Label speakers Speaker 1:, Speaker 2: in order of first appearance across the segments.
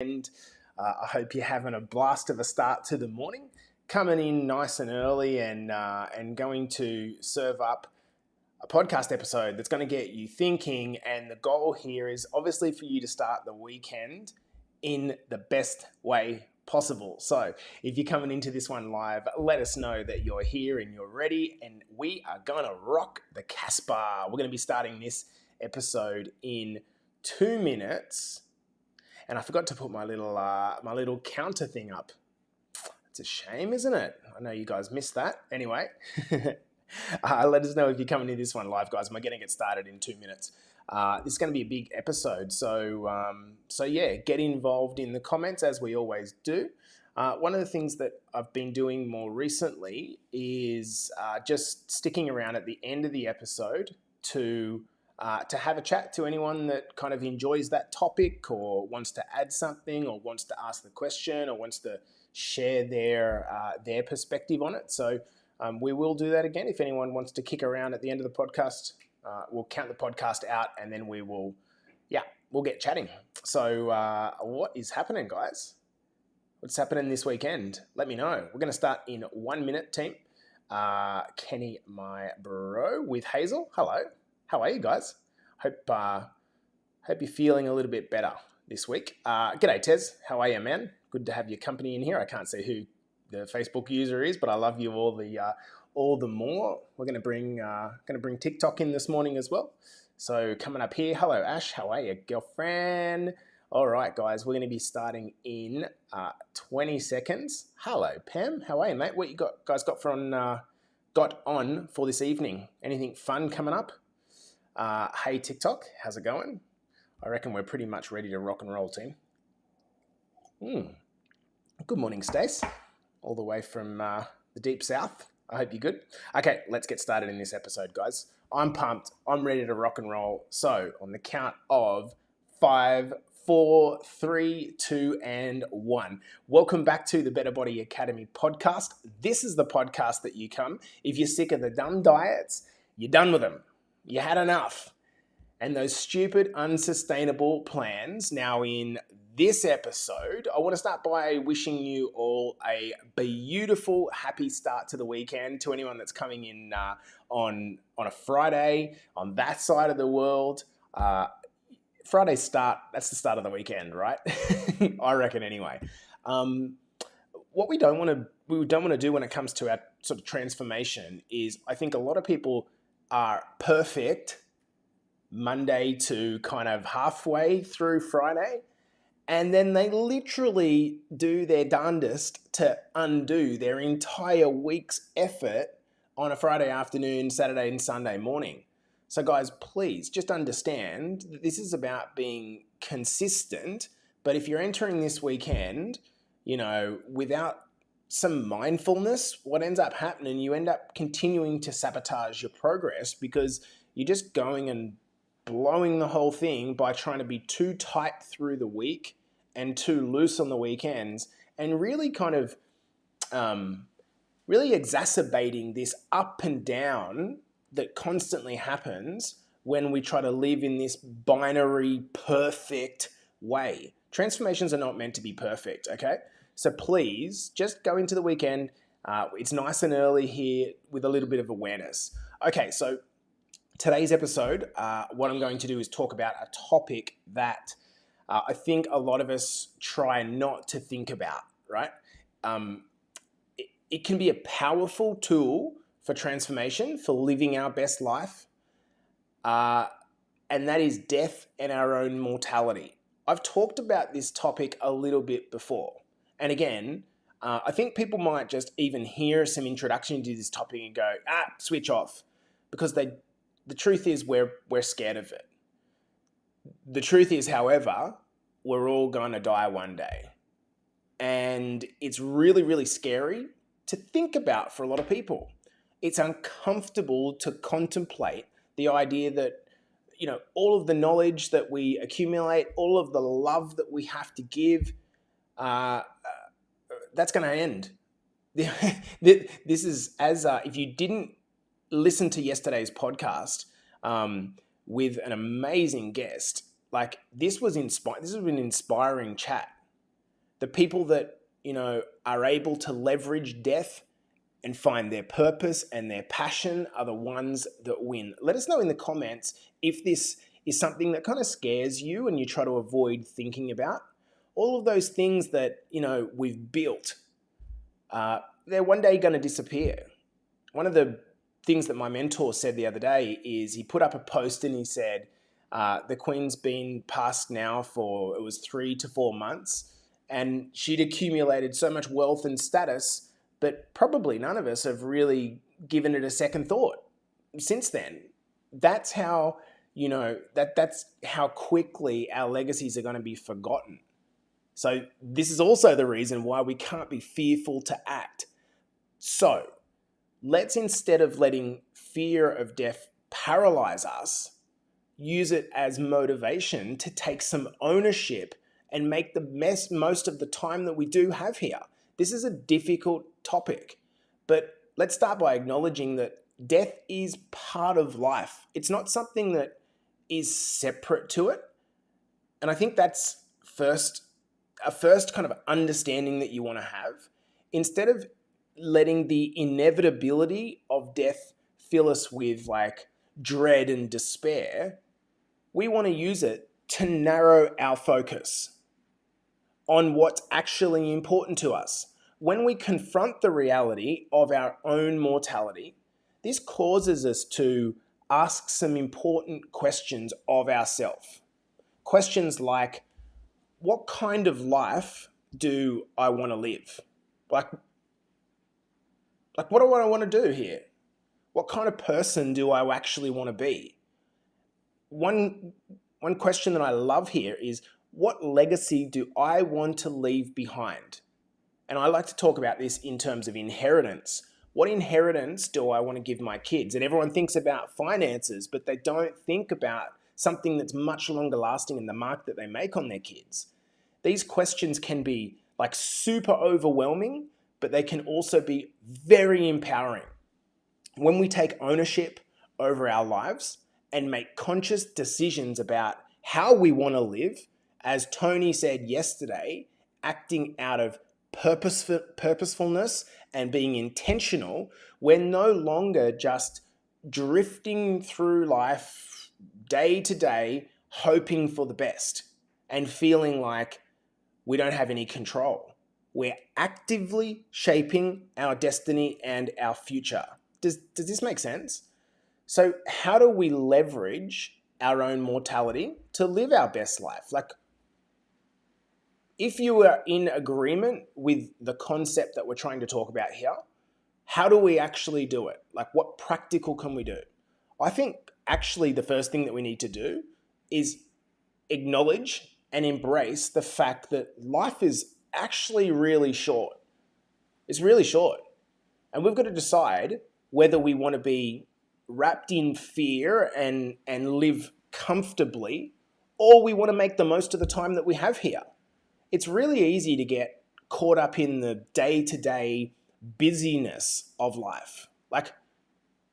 Speaker 1: And I hope you're having a blast of a start to the morning, coming in nice and early and going to serve up a podcast episode that's going to get you thinking. And the goal here is obviously for you to start the weekend in the best way possible. So if you're coming into this one live, let us know that you're here and you're ready, and we are going to rock the Casbah. We're going to be starting this episode in 2 minutes. And I forgot to put my little counter thing up. It's a shame, isn't it? I know you guys missed that. Anyway, let us know if you're coming to this one live, guys. We're going to get started in 2 minutes. This is going to be a big episode, so yeah, get involved in the comments as we always do. One of the things that I've been doing more recently is just sticking around at the end of the episode to have a chat to anyone that kind of enjoys that topic or wants to add something or wants to ask the question or wants to share their perspective on it. So we will do that again. If anyone wants to kick around at the end of the podcast, we'll count the podcast out and then we'll get chatting. So what is happening, guys? What's happening this weekend? Let me know. We're going to start in 1 minute, team. Kenny, my bro, with Hazel. Hello. How are you guys? Hope you're feeling a little bit better this week. G'day, Tez. How are you, man? Good to have your company in here. I can't say who the Facebook user is, but I love you all the more. We're going to bring TikTok in this morning as well. So coming up here, hello Ash, how are you, girlfriend? All right, guys, we're going to be starting in 20 seconds. Hello Pam, how are you, mate? What you guys got on for this evening? Anything fun coming up? Hey TikTok, how's it going? I reckon we're pretty much ready to rock and roll, team. Good morning, Stace, all the way from the deep south. I hope you're good. Okay, let's get started in this episode, guys. I'm pumped. I'm ready to rock and roll. So on the count of 5, 4, 3, 2, and 1. Welcome back to the Better Body Academy podcast. This is the podcast that you come if you're sick of the dumb diets, you're done with them. You had enough. And those stupid, unsustainable plans. Now in this episode, I want to start by wishing you all a beautiful, happy start to the weekend. To anyone that's coming in on a Friday, on that side of the world. Friday start, that's the start of the weekend, right? I reckon anyway. What we don't want to do when it comes to our sort of transformation is, I think a lot of people are perfect Monday to kind of halfway through Friday, and then they literally do their darndest to undo their entire week's effort on a Friday afternoon, Saturday and Sunday morning. So guys, please just understand that this is about being consistent, but if you're entering this weekend, without some mindfulness, what ends up happening, you end up continuing to sabotage your progress because you're just going and blowing the whole thing by trying to be too tight through the week and too loose on the weekends, and really kind of really exacerbating this up and down that constantly happens when we try to live in this binary perfect way. Transformations are not meant to be perfect, okay? So please just go into the weekend. It's nice and early here with a little bit of awareness. Okay, so today's episode, what I'm going to do is talk about a topic that I think a lot of us try not to think about, right? It can be a powerful tool for transformation, for living our best life, and that is death and our own mortality. I've talked about this topic a little bit before. And again, I think people might just even hear some introduction to this topic and go, switch off, because the truth is we're scared of it. The truth is, however, we're all going to die one day. And it's really, really scary to think about for a lot of people. It's uncomfortable to contemplate the idea that, all of the knowledge that we accumulate, all of the love that we have to give, that's going to end. This is if you didn't listen to yesterday's podcast with an amazing guest, like this was an inspiring chat. The people that, are able to leverage death and find their purpose and their passion are the ones that win. Let us know in the comments if this is something that kind of scares you and you try to avoid thinking about. All of those things that, we've built, they're one day going to disappear. One of the things that my mentor said the other day is he put up a post and he said, the Queen's been passed now for, it was 3 to 4 months, and she'd accumulated so much wealth and status, but probably none of us have really given it a second thought since then. That's how, that's how quickly our legacies are going to be forgotten. So this is also the reason why we can't be fearful to act. So let's, instead of letting fear of death paralyze us, use it as motivation to take some ownership and make the most of the time that we do have here. This is a difficult topic, but let's start by acknowledging that death is part of life. It's not something that is separate to it. And I think that's a first kind of understanding that you want to have. Instead of letting the inevitability of death fill us with like dread and despair, we want to use it to narrow our focus on what's actually important to us. When we confront the reality of our own mortality, this causes us to ask some important questions of ourselves. Questions like, what kind of life do I want to live? Like what do I want to do here? What kind of person do I actually want to be? One question that I love here is, what legacy do I want to leave behind? And I like to talk about this in terms of inheritance. What inheritance do I want to give my kids? And everyone thinks about finances, but they don't think about something that's much longer lasting in the mark that they make on their kids. These questions can be like super overwhelming, but they can also be very empowering. When we take ownership over our lives and make conscious decisions about how we want to live, as Tony said yesterday, acting out of purposefulness and being intentional, we're no longer just drifting through life day to day, hoping for the best and feeling like we don't have any control. We're actively shaping our destiny and our future. Does this make sense? So how do we leverage our own mortality to live our best life? Like, if you are in agreement with the concept that we're trying to talk about here, how do we actually do it? Like, what practical can we do? I think actually the first thing that we need to do is acknowledge and embrace the fact that life is actually really short. It's really short. And we've got to decide whether we want to be wrapped in fear and live comfortably, or we want to make the most of the time that we have here. It's really easy to get caught up in the day-to-day busyness of life. Like,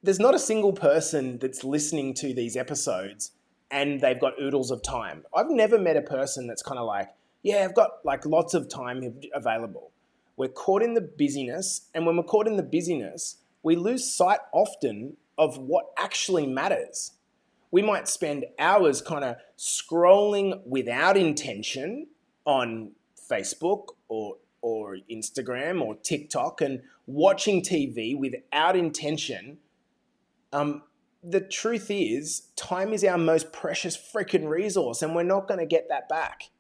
Speaker 1: there's not a single person that's listening to these episodes and they've got oodles of time. I've never met a person that's kind of like, yeah, I've got like lots of time available. We're caught in the busyness, and when we're caught in the busyness, we lose sight often of what actually matters. We might spend hours kind of scrolling without intention on Facebook or Instagram or TikTok and watching TV without intention. The truth is, time is our most precious freaking resource, and we're not going to get that back.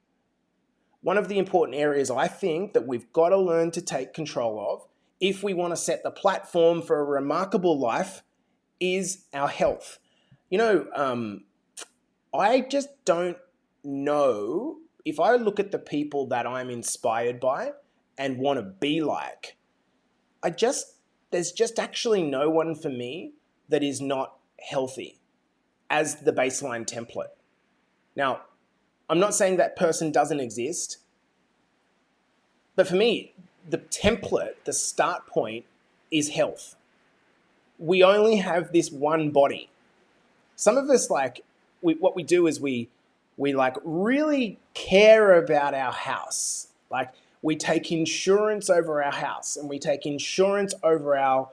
Speaker 1: One of the important areas I think that we've got to learn to take control of, if we want to set the platform for a remarkable life, is our health. I just don't know, if I look at the people that I'm inspired by and want to be like, there's just actually no one for me that is not healthy as the baseline template. Now, I'm not saying that person doesn't exist, but for me, the template, the start point is health. We only have this one body. Some of us, what we do is we like really care about our house. Like, We take insurance over our house, and we take insurance over our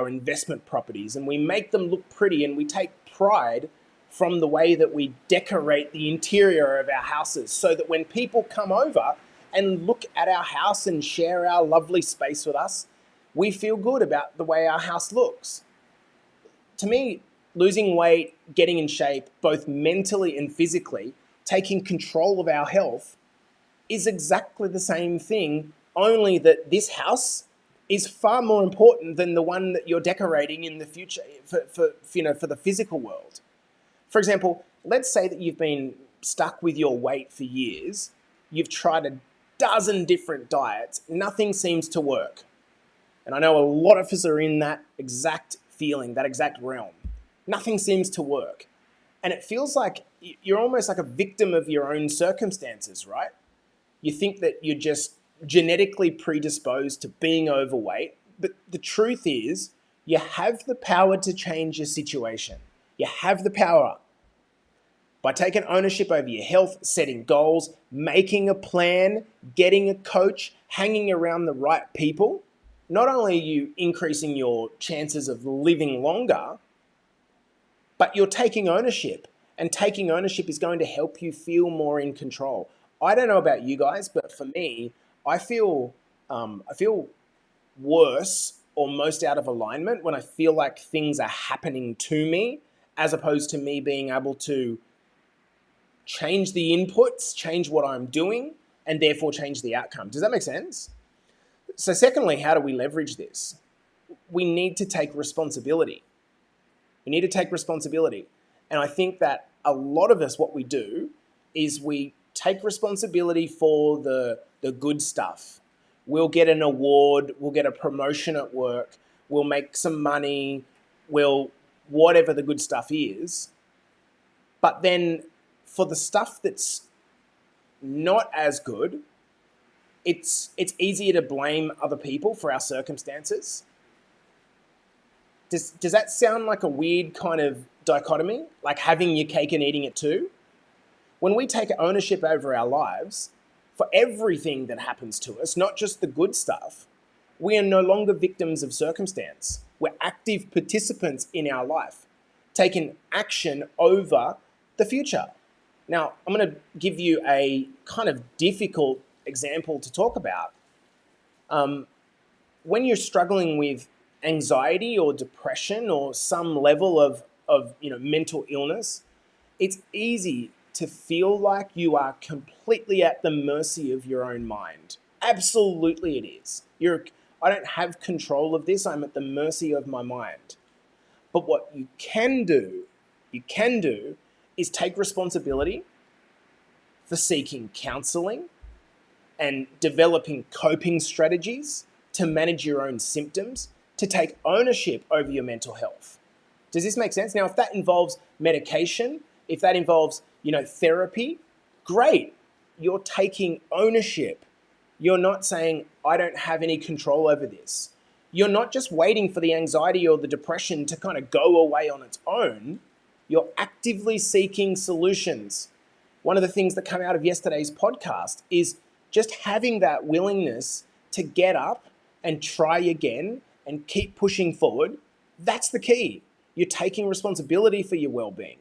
Speaker 1: investment properties, and we make them look pretty, and we take pride from the way that we decorate the interior of our houses, so that when people come over and look at our house and share our lovely space with us, we feel good about the way our house looks. To me, losing weight, getting in shape, both mentally and physically, taking control of our health is exactly the same thing, only that this house is far more important than the one that you're decorating in the future for the physical world. For example, let's say that you've been stuck with your weight for years. You've tried a dozen different diets. Nothing seems to work. And I know a lot of us are in that exact feeling, that exact realm. Nothing seems to work. And it feels like you're almost like a victim of your own circumstances, right? You think that you're just genetically predisposed to being overweight. But the truth is, you have the power to change your situation. You have the power. By taking ownership over your health, setting goals, making a plan, getting a coach, hanging around the right people, not only are you increasing your chances of living longer, but you're taking ownership. And taking ownership is going to help you feel more in control. I don't know about you guys, but for me, I feel worse or most out of alignment when I feel like things are happening to me, as opposed to me being able to change the inputs, change what I'm doing, and therefore change the outcome. Does that make sense? So secondly, how do we leverage this? We need to take responsibility. We need to take responsibility. And I think that a lot of us, what we do is we take responsibility for the good stuff. We'll get an award, we'll get a promotion at work, we'll make some money, whatever the good stuff is. But then for the stuff that's not as good, it's easier to blame other people for our circumstances. Does that sound like a weird kind of dichotomy? Like having your cake and eating it too? When we take ownership over our lives, for everything that happens to us, not just the good stuff, we are no longer victims of circumstance. We're active participants in our life, taking action over the future. Now, I'm going to give you a kind of difficult example to talk about. When you're struggling with anxiety or depression or some level of mental illness, it's easy to feel like you are completely at the mercy of your own mind. Absolutely it is. I don't have control of this. I'm at the mercy of my mind. But what you can do is take responsibility for seeking counseling and developing coping strategies to manage your own symptoms, to take ownership over your mental health. Does this make sense? Now, if that involves medication, if that involves, therapy, great. You're taking ownership. You're not saying, I don't have any control over this. You're not just waiting for the anxiety or the depression to kind of go away on its own. You're actively seeking solutions. One of the things that came out of yesterday's podcast is just having that willingness to get up and try again and keep pushing forward. That's the key. You're taking responsibility for your well-being.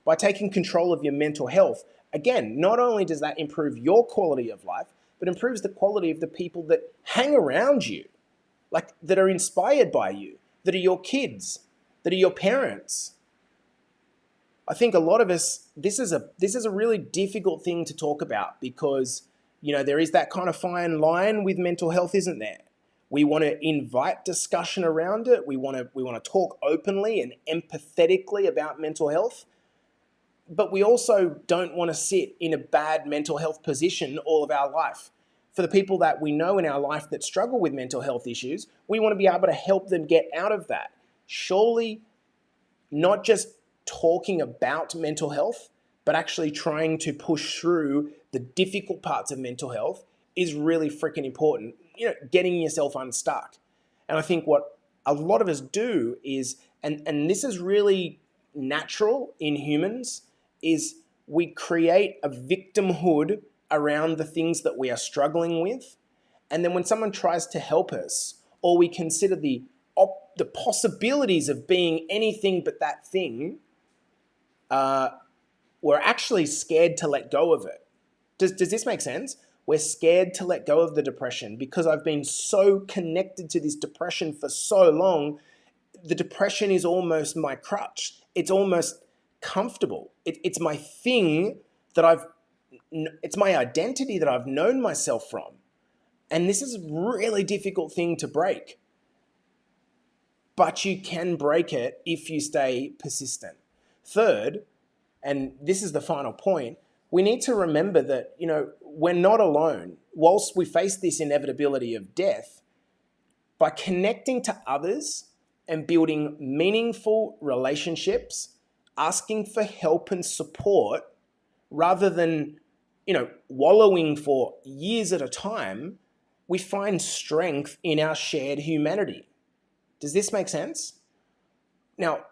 Speaker 1: By taking control of your mental health, again, not only does that improve your quality of life, but improves the quality of the people that hang around you, like that are inspired by you, that are your kids, that are your parents. I think a lot of us, this is a really difficult thing to talk about because, there is that kind of fine line with mental health, isn't there? We want to invite discussion around it. We want to talk openly and empathetically about mental health. But we also don't want to sit in a bad mental health position all of our life. For the people that we know in our life that struggle with mental health issues, we want to be able to help them get out of that. Surely not just talking about mental health, but actually trying to push through the difficult parts of mental health is really freaking important. Getting yourself unstuck. And I think what a lot of us do is, and this is really natural in humans, is we create a victimhood around the things that we are struggling with. And then when someone tries to help us, or we consider the possibilities of being anything but that thing, we're actually scared to let go of it. Does this make sense? We're scared to let go of the depression because I've been so connected to this depression for so long. The depression is almost my crutch. It's almost comfortable. It's my thing that it's my identity that I've known myself from. And this is a really difficult thing to break. But you can break it if you stay persistent. Third, and this is the final point, we need to remember that, we're not alone. Whilst we face this inevitability of death, by connecting to others and building meaningful relationships, asking for help and support, rather than, wallowing for years at a time, we find strength in our shared humanity. Does this make sense? Now,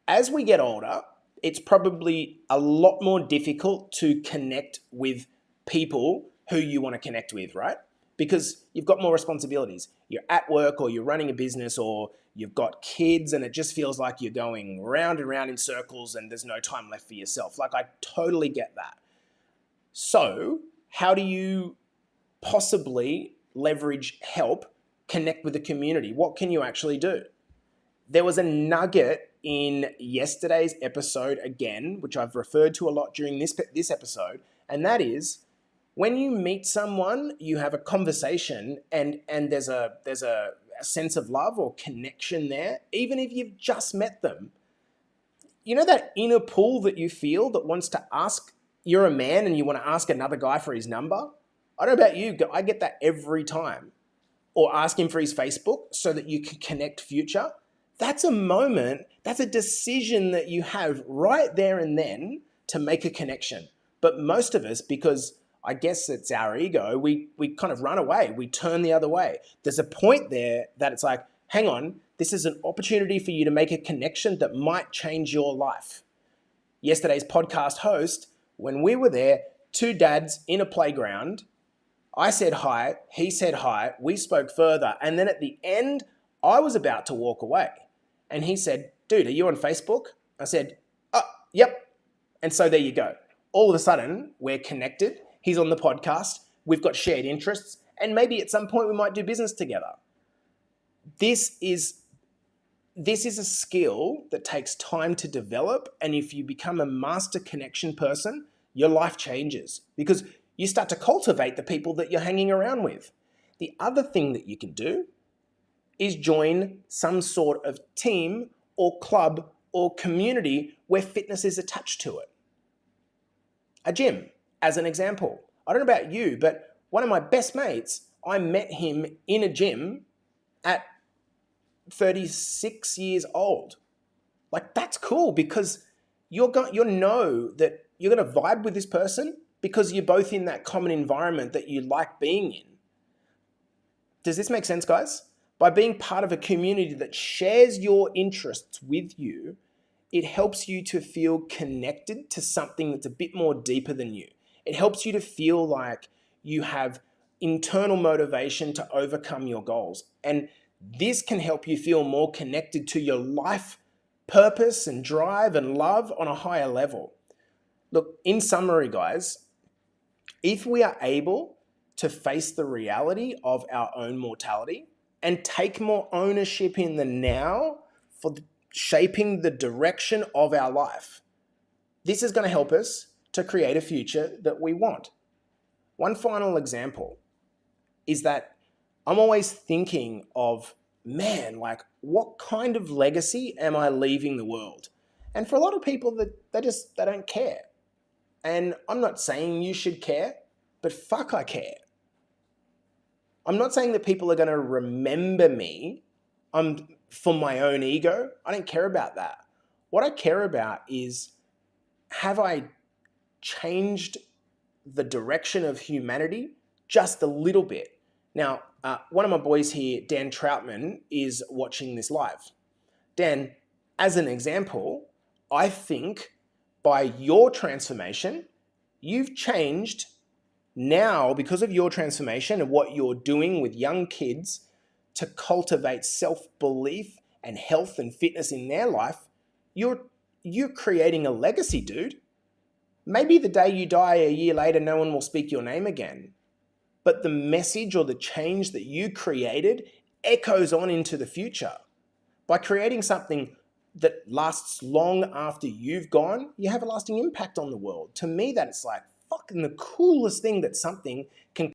Speaker 1: as we get older, it's probably a lot more difficult to connect with people who you want to connect with, right? Because you've got more responsibilities. You're at work, or you're running a business, or you've got kids, and it just feels like you're going round and round in circles and there's no time left for yourself. Like, I totally get that. So how do you possibly leverage help, connect with the community? What can you actually do? There was a nugget in yesterday's episode again, which I've referred to a lot during this episode, and that is, when you meet someone, you have a conversation, and there's a sense of love or connection there, even if you've just met them. You know that inner pull that you feel that wants to ask, you're a man and you want to ask another guy for his number? I don't know about you, I get that every time. Or ask him for his Facebook so that you can connect future. That's a moment, that's a decision that you have right there and then to make a connection. But most of us, because I guess it's our ego, we kind of run away, we turn the other way. There's a point there that it's like, hang on, this is an opportunity for you to make a connection that might change your life. Yesterday's podcast host, when we were there, two dads in a playground, I said hi, he said hi, we spoke further, and then at the end, I was about to walk away. And he said, dude, are you on Facebook? I said, oh, yep. And so there you go. All of a sudden, we're connected. He's on the podcast. We've got shared interests. And maybe at some point we might do business together. This is a skill that takes time to develop. And if you become a master connection person, your life changes because you start to cultivate the people that you're hanging around with. The other thing that you can do is join some sort of team or club or community where fitness is attached to it. A gym, as an example. I don't know about you, but one of my best mates, I met him in a gym at 36 years old. Like, that's cool because you know that you're going to vibe with this person because you're both in that common environment that you like being in. Does this make sense, guys? By being part of a community that shares your interests with you, it helps you to feel connected to something that's a bit more deeper than you. It helps you to feel like you have internal motivation to overcome your goals. And this can help you feel more connected to your life purpose and drive and love on a higher level. Look, in summary, guys, if we are able to face the reality of our own mortality and take more ownership in the now for shaping the direction of our life, this is going to help us to create a future that we want. One final example is that I'm always thinking of, man, like, what kind of legacy am I leaving the world? And for a lot of people, they don't care. And I'm not saying you should care, but fuck, I care. I'm not saying that people are going to remember me for my own ego. I don't care about that. What I care about is, have I changed the direction of humanity just a little bit? Now, one of my boys here, Dan Troutman, is watching this live. Dan, as an example, I think by your transformation, You've changed now because of your transformation and what you're doing with young kids to cultivate self-belief and health and fitness in their life. You're creating a legacy, dude. Maybe the day you die a year later, no one will speak your name again. But the message or the change that you created echoes on into the future. By creating something that lasts long after you've gone, you have a lasting impact on the world. To me, that's like fucking the coolest thing that something can